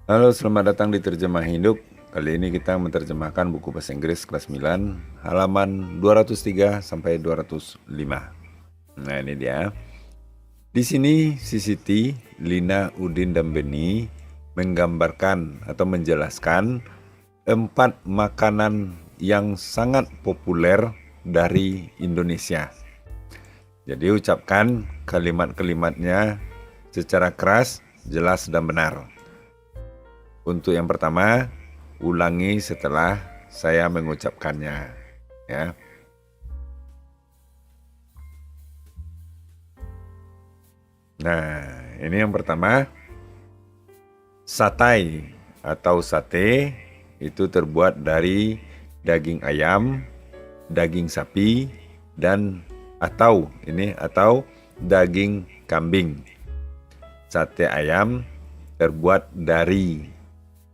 Halo, selamat datang di Terjemah Hidup. Kali ini kita menerjemahkan buku bahasa Inggris kelas 9, halaman 203 sampai 205. Nah, ini dia. Di sini si Siti, Lina, Udin, dan Beni menggambarkan atau menjelaskan 4 makanan yang sangat populer dari Indonesia. Jadi ucapkan kalimat-kalimatnya secara keras, jelas, dan benar. Untuk yang pertama, ulangi setelah saya mengucapkannya, ya. Nah, ini yang pertama, satai atau sate itu terbuat dari daging ayam, daging sapi, dan atau daging kambing. Sate ayam terbuat dari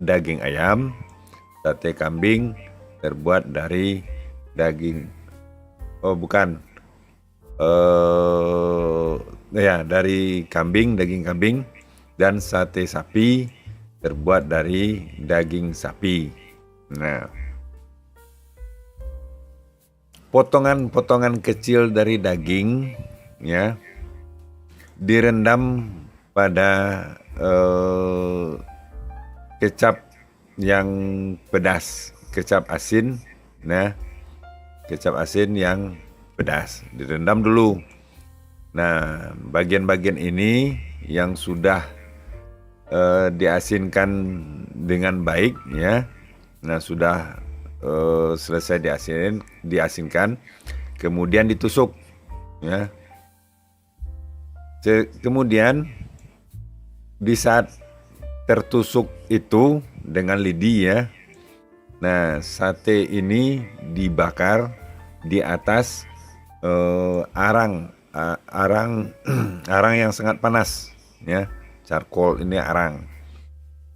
daging ayam, sate kambing terbuat dari daging dari daging kambing, dan sate sapi terbuat dari daging sapi. Nah, potongan-potongan kecil dari daging ya direndam pada kecap yang pedas, kecap asin, kecap asin yang pedas, direndam dulu. Nah, bagian-bagian ini yang sudah diasinkan dengan baik, ya. Nah, sudah selesai diasinkan, kemudian ditusuk, ya. Kemudian di saat tertusuk itu dengan lidi, ya. Nah, sate ini dibakar di atas arang arang yang sangat panas, ya. Charcoal ini arang,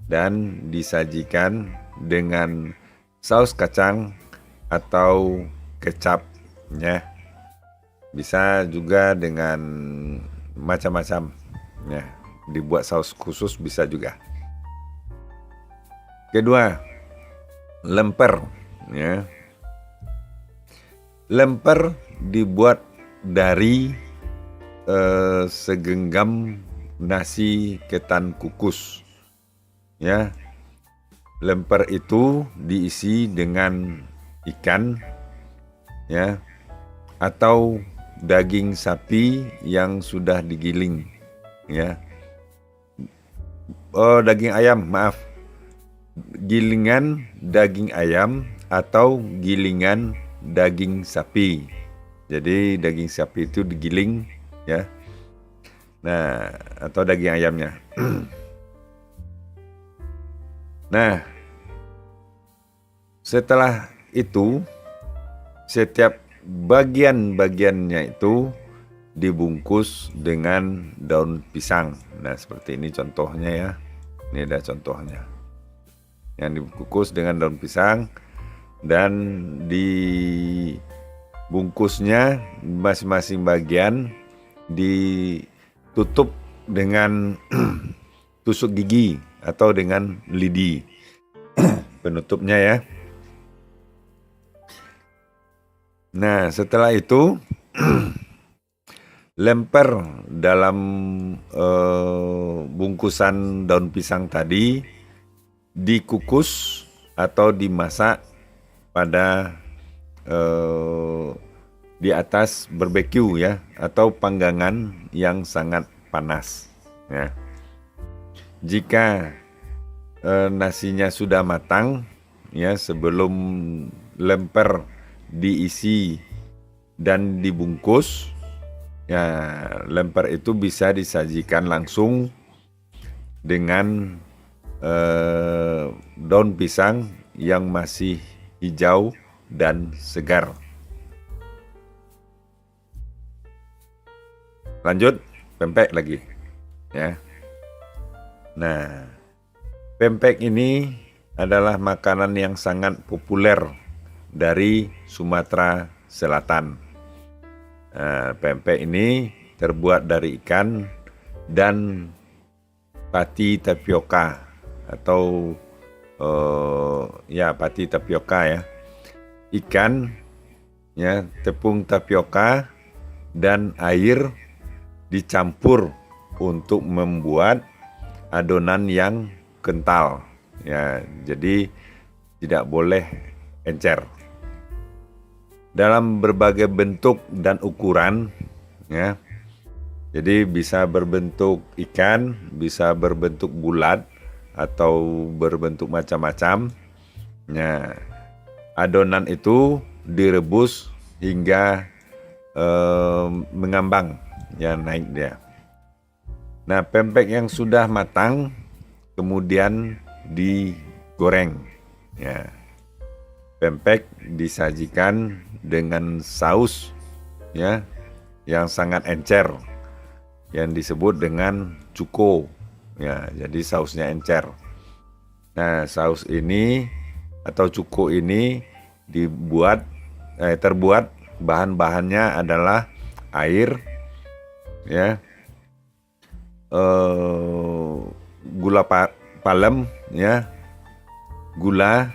dan disajikan dengan saus kacang atau kecap, ya. Bisa juga dengan macam-macam, ya. Dibuat saus khusus bisa juga. Kedua, lemper, ya. Lemper dibuat dari segenggam nasi ketan kukus, ya. Lemper itu diisi dengan ikan, ya, atau daging sapi yang sudah digiling, ya. Daging ayam, maaf. Gilingan daging ayam atau gilingan daging sapi. Jadi daging sapi itu digiling, ya. Nah, atau daging ayamnya. Nah, setelah itu setiap bagian-bagiannya itu dibungkus dengan daun pisang. Nah, seperti ini contohnya, ya. Ini ada contohnya. Yang dibungkus dengan daun pisang, dan dibungkusnya masing-masing bagian ditutup dengan tusuk gigi atau dengan lidi penutupnya, ya. Nah, setelah itu lemper dalam bungkusan daun pisang tadi dikukus atau dimasak pada di atas barbeque, ya, atau panggangan yang sangat panas, ya. Jika nasinya sudah matang, ya, sebelum lemper diisi dan dibungkus, ya, lemper itu bisa disajikan langsung dengan daun pisang yang masih hijau dan segar. Lanjut, pempek lagi, ya. Nah, pempek ini adalah makanan yang sangat populer dari Sumatera Selatan. Nah, pempek ini terbuat dari ikan dan pati tapioka atau ya pati tapioka ya. Ikan ya, tepung tapioka dan air dicampur untuk membuat adonan yang kental ya. Jadi tidak boleh encer. Dalam berbagai bentuk dan ukuran ya. Jadi bisa berbentuk ikan, bisa berbentuk bulat atau berbentuk macam-macam. Nah, adonan itu direbus hingga mengambang ya, naik dia. Nah, pempek yang sudah matang kemudian digoreng ya. Pempek disajikan dengan saus ya yang sangat encer yang disebut dengan cuko ya, jadi sausnya encer. Nah, saus ini atau cuko ini terbuat bahan-bahannya adalah air ya, gula palem ya, gula,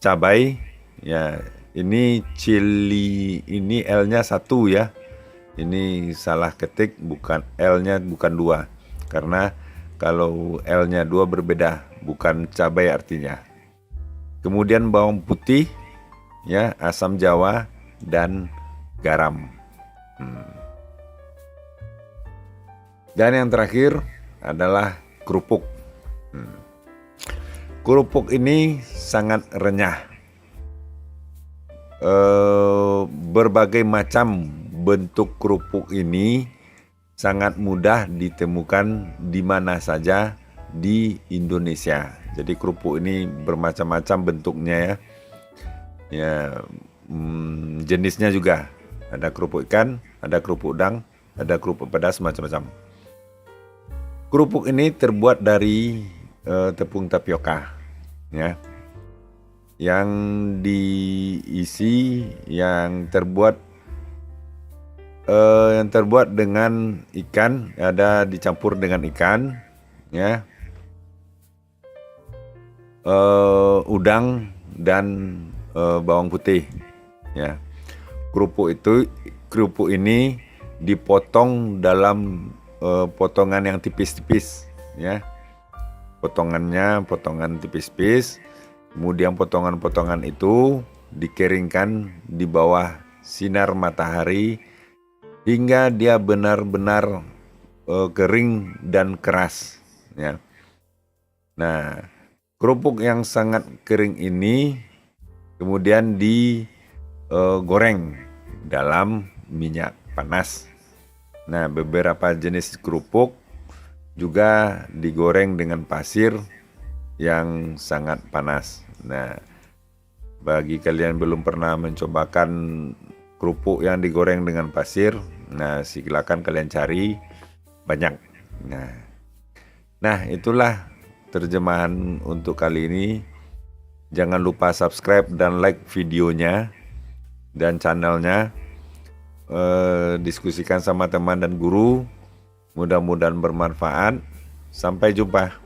cabai ya. Ini chili, ini L-nya 1 ya. Ini salah ketik, bukan L-nya bukan 2. Karena kalau L-nya 2 berbeda, bukan cabai artinya. Kemudian bawang putih ya, asam jawa dan garam. Dan yang terakhir adalah kerupuk. Kerupuk ini sangat renyah. Berbagai macam bentuk kerupuk ini sangat mudah ditemukan di mana saja di Indonesia. Jadi kerupuk ini bermacam-macam bentuknya ya. Ya, jenisnya juga. Ada kerupuk ikan, ada kerupuk udang, ada kerupuk pedas, macam-macam. Kerupuk ini terbuat dari tepung tapioka ya. Yang diisi yang terbuat dengan ikan, ada dicampur dengan ikan ya, udang dan bawang putih ya. Kerupuk ini dipotong dalam potongan yang tipis-tipis ya. Potongan tipis-tipis. Kemudian potongan-potongan itu dikeringkan di bawah sinar matahari hingga dia benar-benar kering dan keras ya. Nah, kerupuk yang sangat kering ini kemudian digoreng dalam minyak panas. Nah, beberapa jenis kerupuk juga digoreng dengan pasir yang sangat panas. Nah, bagi kalian belum pernah mencobakan kerupuk yang digoreng dengan pasir, nah silakan kalian cari, banyak. Nah, itulah terjemahan untuk kali ini. Jangan lupa subscribe dan like videonya dan channelnya. Diskusikan sama teman dan guru. Mudah-mudahan bermanfaat. Sampai jumpa.